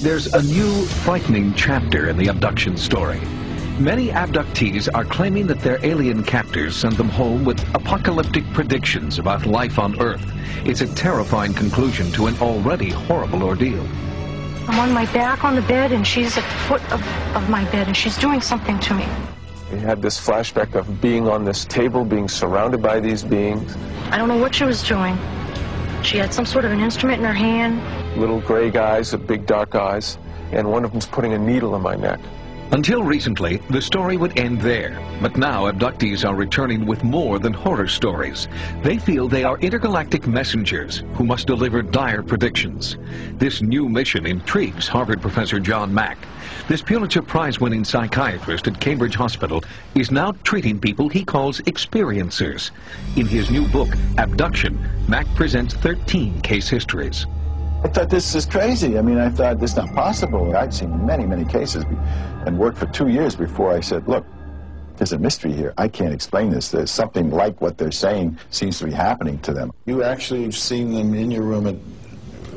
There's a new, frightening chapter in the abduction story. Many abductees are claiming that their alien captors send them home with apocalyptic predictions about life on Earth. It's a terrifying conclusion to an already horrible ordeal. I'm on my back on the bed, and she's at the foot of my bed, and she's doing something to me. We had this flashback of being on this table, being surrounded by these beings. I don't know what she was doing. She had some sort of an instrument in her hand. Little gray guys with big dark eyes, and one of them's putting a needle in my neck. Until recently, the story would end there. But now abductees are returning with more than horror stories. They feel they are intergalactic messengers who must deliver dire predictions. This new mission intrigues Harvard professor John Mack. This Pulitzer Prize-winning psychiatrist at Cambridge Hospital is now treating people he calls experiencers. In his new book, Abduction, Mack presents 13 case histories. I thought this is crazy. I mean, I thought this is not possible. I'd seen many, many cases and worked for 2 years before I said, look, there's a mystery here. I can't explain this. There's something like what they're saying seems to be happening to them. You actually seen them in your room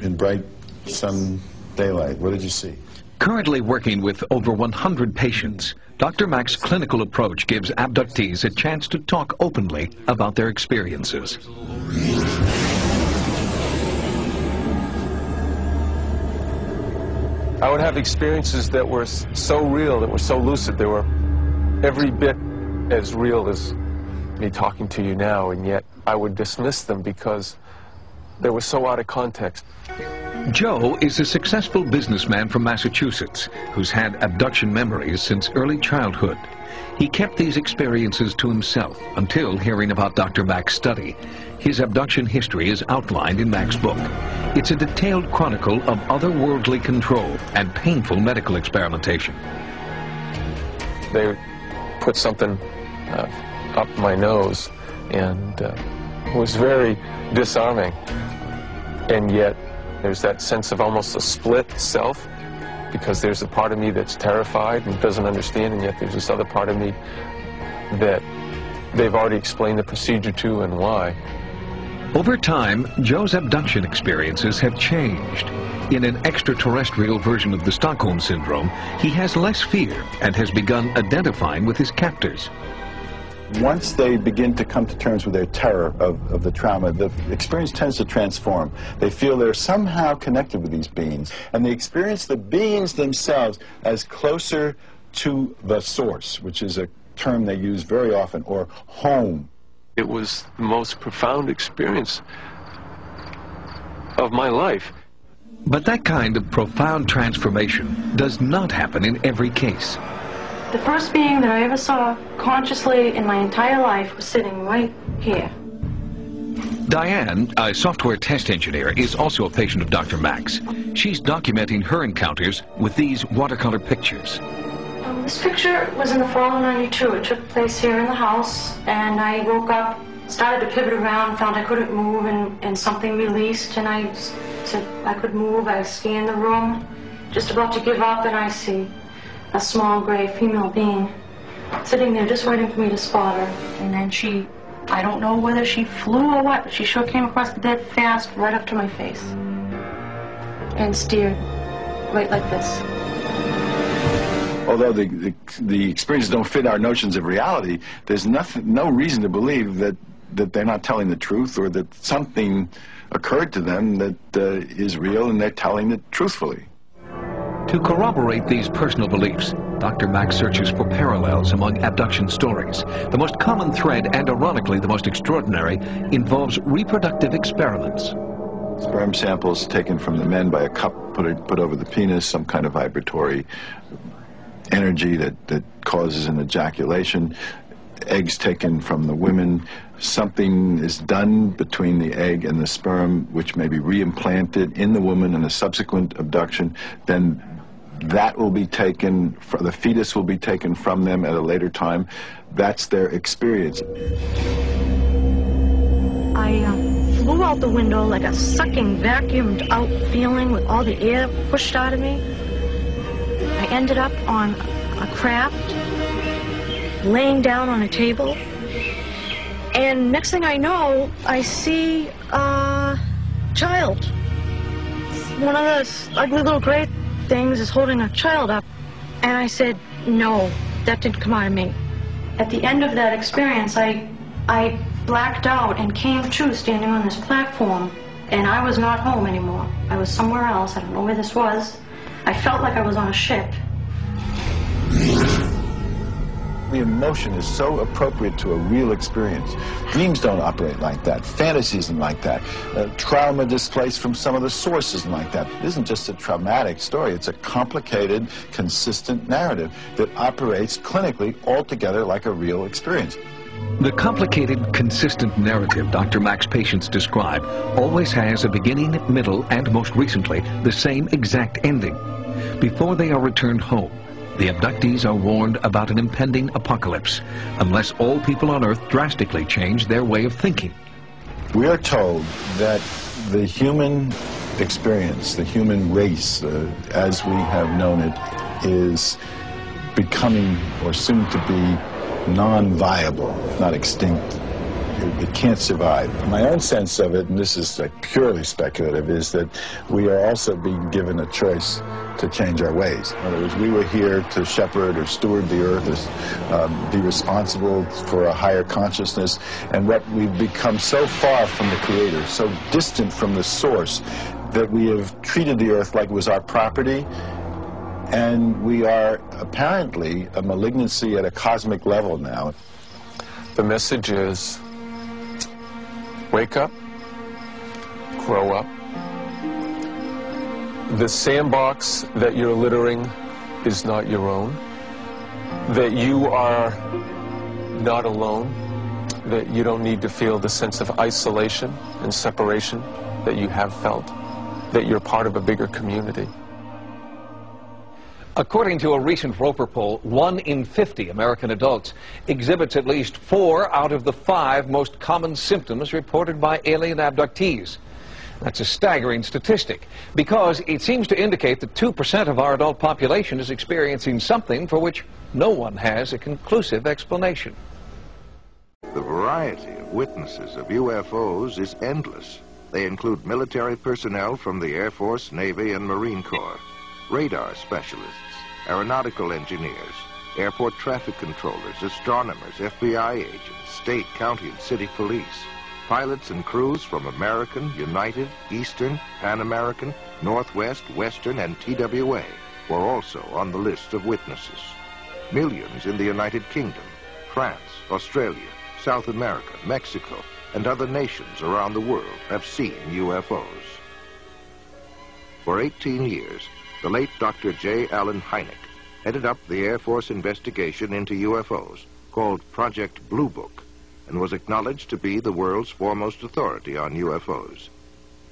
in bright sun daylight. What did you see? Currently working with over 100 patients, Dr. Mack's clinical approach gives abductees a chance to talk openly about their experiences. I would have experiences that were so real, that were so lucid, they were every bit as real as me talking to you now, and yet I would dismiss them because they were so out of context. Joe is a successful businessman from Massachusetts who's had abduction memories since early childhood. He kept these experiences to himself until hearing about Dr. Mack's study. His abduction history is outlined in Mack's book. It's a detailed chronicle of otherworldly control and painful medical experimentation. They put something up my nose, and it was very disarming. And yet there's that sense of almost a split self, because there's a part of me that's terrified and doesn't understand, and yet there's this other part of me that they've already explained the procedure to and why. Over time, Joe's abduction experiences have changed. In an extraterrestrial version of the Stockholm Syndrome, he has less fear and has begun identifying with his captors. Once they begin to come to terms with their terror of the trauma, the experience tends to transform. They feel they're somehow connected with these beings, and they experience the beings themselves as closer to the source, which is a term they use very often, or home. It was the most profound experience of my life. But that kind of profound transformation does not happen in every case. The first being that I ever saw consciously in my entire life was sitting right here. Diane, a software test engineer, is also a patient of Dr. Mack's. She's documenting her encounters with these watercolor pictures. This picture was in the fall of '92. It took place here in the house, and I woke up, started to pivot around, found I couldn't move, and something released, and I said I could move. I scanned the room, just about to give up, and I see a small gray female being sitting there just waiting for me to spot her. And then she, I don't know whether she flew or what, but she sure came across the bed fast, right up to my face, and stared right like this. Although the experiences don't fit our notions of reality, there's no reason to believe that they're not telling the truth, or that something occurred to them that is real and they're telling it truthfully. To corroborate these personal beliefs, Dr. Mack searches for parallels among abduction stories. The most common thread, and ironically the most extraordinary, involves reproductive experiments. Sperm samples taken from the men by a cup put over the penis, some kind of vibratory energy that causes an ejaculation. Eggs taken from the women. Something is done between the egg and the sperm, which may be reimplanted in the woman in a subsequent abduction. Then that will be taken, the fetus will be taken from them at a later time. That's their experience. I flew out the window like a sucking, vacuumed out feeling with all the air pushed out of me. I ended up on a craft, laying down on a table, and next thing I know, I see a child. One of those ugly little gray things as holding a child up. And I said, no, that didn't come out of me. At the end of that experience, I blacked out and came to standing on this platform, and I was not home anymore. I was somewhere else. I don't know where this was. I felt like I was on a ship. The emotion is so appropriate to a real experience. Dreams don't operate like that. Fantasy isn't like that. Trauma displaced from some of the source isn't like that. It isn't just a traumatic story. It's a complicated, consistent narrative that operates clinically altogether like a real experience. The complicated, consistent narrative Dr. Mack's patients describe always has a beginning, middle, and most recently, the same exact ending. Before they are returned home, the abductees are warned about an impending apocalypse, unless all people on Earth drastically change their way of thinking. We are told that the human experience, the human race, as we have known it, is becoming, or soon to be, non-viable, not extinct. It can't survive. My own sense of it, and this is purely speculative, is that we are also being given a choice to change our ways. In other words, we were here to shepherd or steward the earth, or be responsible for a higher consciousness, and what we've become so far from the Creator, so distant from the source, that we have treated the earth like it was our property, and we are apparently a malignancy at a cosmic level now. The message is, wake up, grow up. The sandbox that you're littering is not your own. That you are not alone. That you don't need to feel the sense of isolation and separation that you have felt. That you're part of a bigger community. According to a recent Roper poll, 1 in 50 American adults exhibits at least 4 out of the 5 most common symptoms reported by alien abductees. That's a staggering statistic, because it seems to indicate that 2% of our adult population is experiencing something for which no one has a conclusive explanation. The variety of witnesses of UFOs is endless. They include military personnel from the Air Force, Navy, and Marine Corps, radar specialists, aeronautical engineers, airport traffic controllers, astronomers, FBI agents, state, county, and city police, pilots and crews from American, United, Eastern, Pan American, Northwest, Western, and TWA were also on the list of witnesses. Millions in the United Kingdom, France, Australia, South America, Mexico, and other nations around the world have seen UFOs. For 18 years, the late Dr. J. Allen Hynek headed up the Air Force investigation into UFOs, called Project Blue Book, and was acknowledged to be the world's foremost authority on UFOs.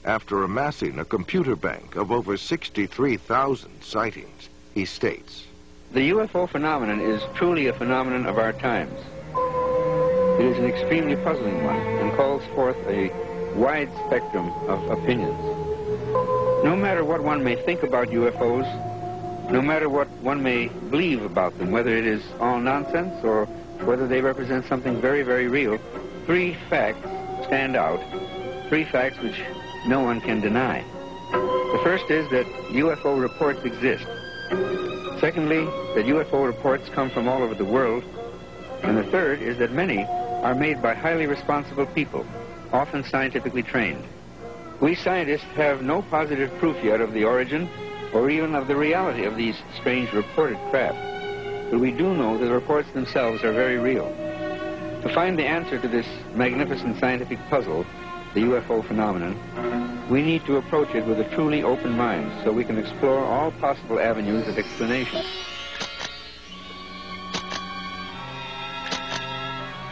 After amassing a computer bank of over 63,000 sightings, he states, "The UFO phenomenon is truly a phenomenon of our times. It is an extremely puzzling one and calls forth a wide spectrum of opinions. No matter what one may think about UFOs, no matter what one may believe about them, whether it is all nonsense or whether they represent something very, very real, 3 facts stand out, 3 facts which no one can deny. The first is that UFO reports exist. Secondly, that UFO reports come from all over the world. And the third is that many are made by highly responsible people, often scientifically trained. We scientists have no positive proof yet of the origin or even of the reality of these strange reported craft, but we do know that the reports themselves are very real. To find the answer to this magnificent scientific puzzle, the UFO phenomenon, we need to approach it with a truly open mind so we can explore all possible avenues of explanation."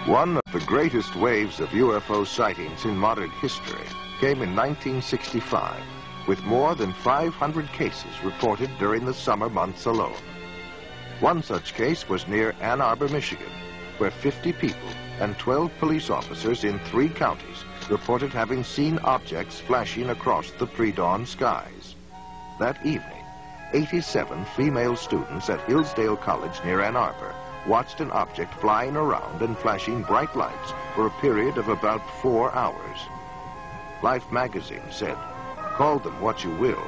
One of the greatest waves of UFO sightings in modern history came in 1965, with more than 500 cases reported during the summer months alone. One such case was near Ann Arbor, Michigan, where 50 people and 12 police officers in 3 counties reported having seen objects flashing across the pre-dawn skies. That evening, 87 female students at Hillsdale College near Ann Arbor watched an object flying around and flashing bright lights for a period of about 4 hours. Life magazine said, "Call them what you will,